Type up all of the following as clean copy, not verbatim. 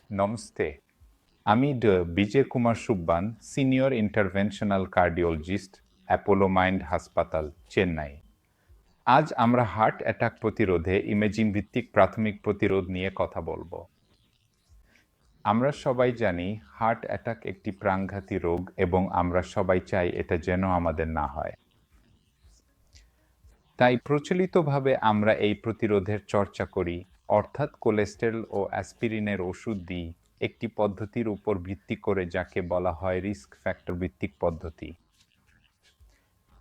নমস্তে। আমি Vijay Kumar Subban, senior interventional cardiologist, Apollo Main হাসপাতাল, চেন্নাই। আজ আমরা হার্ট অ্যাটাক প্রতিরোধে ইমেজিং ভিত্তিক প্রাথমিক প্রতিরোধ নিয়ে কথা বলবো। আমরা সবাই জানি হার্ট অ্যাটাক একটি প্রাণঘাতী রোগ এবং আমরা সবাই চাই এটা যেন আমাদের না হয়। তাই প্রচলিতভাবে আমরা এই প্রতিরোধের চর্চা করি, অর্থাৎ কোলেস্টেরল ও অ্যাসপিরিনের ওষুধ দিই, একটি পদ্ধতির উপর ভিত্তি করে যাকে বলা হয় রিস্ক ফ্যাক্টর ভিত্তিক পদ্ধতি।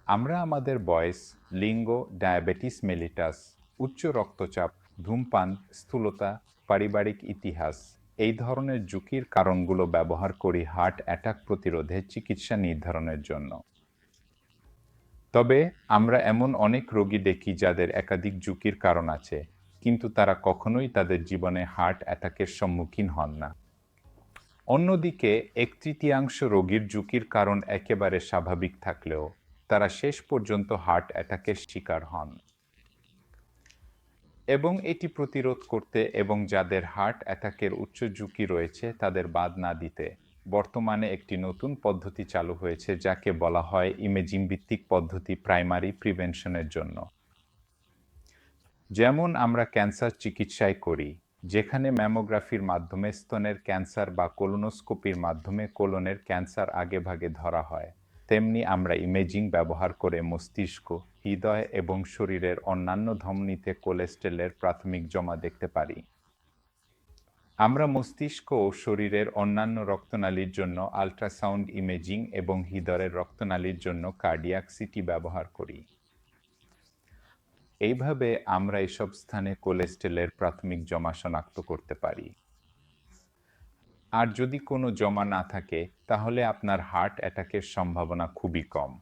আমরা আমাদের বয়স, লিঙ্গ, ডায়াবেটিস মেলিটাস, উচ্চ রক্তচাপ, ধূমপান, স্থূলতা, পারিবারিক ইতিহাস এই ধরনের ঝুঁকির কারণগুলো ব্যবহার করি হার্ট অ্যাটাক প্রতিরোধে চিকিৎসা নির্ধারণের জন্য। তবে আমরা এমন অনেক রোগী দেখি যাদের একাধিক ঝুঁকির কারণ আছে, কিন্তু তারা কখনোই তাদের জীবনে হার্ট অ্যাটাকের সম্মুখীন হন না। অন্যদিকে 1/3 রোগীর ঝুঁকির কারণ একেবারে স্বাভাবিক থাকলেও তারা শেষ পর্যন্ত হার্ট অ্যাটাকের শিকার হন। এবং এটি প্রতিরোধ করতে এবং যাদের হার্ট অ্যাটাকের উচ্চ ঝুঁকি রয়েছে তাদের বাদ না দিতে বর্তমানে একটি নতুন পদ্ধতি চালু হয়েছে যাকে বলা হয় ইমেজিং ভিত্তিক পদ্ধতি প্রাইমারি প্রিভেনশনের জন্য। যেমন আমরা ক্যান্সার চিকিৎসায় করি, যেখানে ম্যামোগ্রাফির মাধ্যমে স্তনের ক্যান্সার বা কোলোনোস্কোপির মাধ্যমে কোলনের ক্যান্সার আগেভাগে ধরা হয়, তেমনি আমরা ইমেজিং ব্যবহার করে মস্তিষ্ক, হৃদয় এবং শরীরের অন্যান্য ধমনীতে কোলেস্টেরলের প্রাথমিক জমা দেখতে পারি। আমরা মস্তিষ্ক ও শরীরের অন্যান্য রক্তনালীর জন্য আল্ট্রাসাউন্ড ইমেজিং এবং হৃদয়ের রক্তনালীর জন্য কার্ডিয়াক সিটি ব্যবহার করি। এইভাবে আমরা এসব স্থানে কোলেস্টেরলের প্রাথমিক জমা শনাক্ত করতে পারি। আর যদি কোনো জমা না থাকে তাহলে আপনার হার্ট অ্যাটাকের সম্ভাবনা খুবই কম।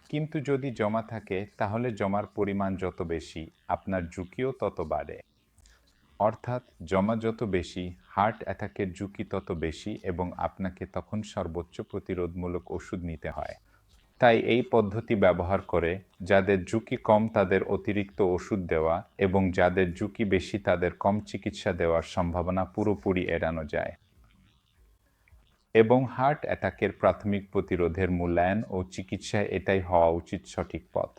কিন্তু যদি জমা থাকে তাহলে জমার পরিমাণ যত বেশি আপনার ঝুঁকিও তত বাড়ে। অর্থাৎ জমা যত বেশি হার্ট অ্যাটাকের ঝুঁকি তত বেশি এবং আপনাকে তখন সর্বোচ্চ প্রতিরোধমূলক ওষুধ নিতে হয়। তাই এই পদ্ধতি ব্যবহার করে যাদের ঝুঁকি কম তাদের অতিরিক্ত ওষুধ দেওয়া এবং যাদের ঝুঁকি বেশি তাদের কম চিকিৎসা দেওয়ার সম্ভাবনা পুরোপুরি এড়ানো যায়। এবং হার্ট অ্যাটাকের প্রাথমিক প্রতিরোধের মূল্যায়ন ও চিকিৎসায় এটাই হওয়া উচিত সঠিক পথ।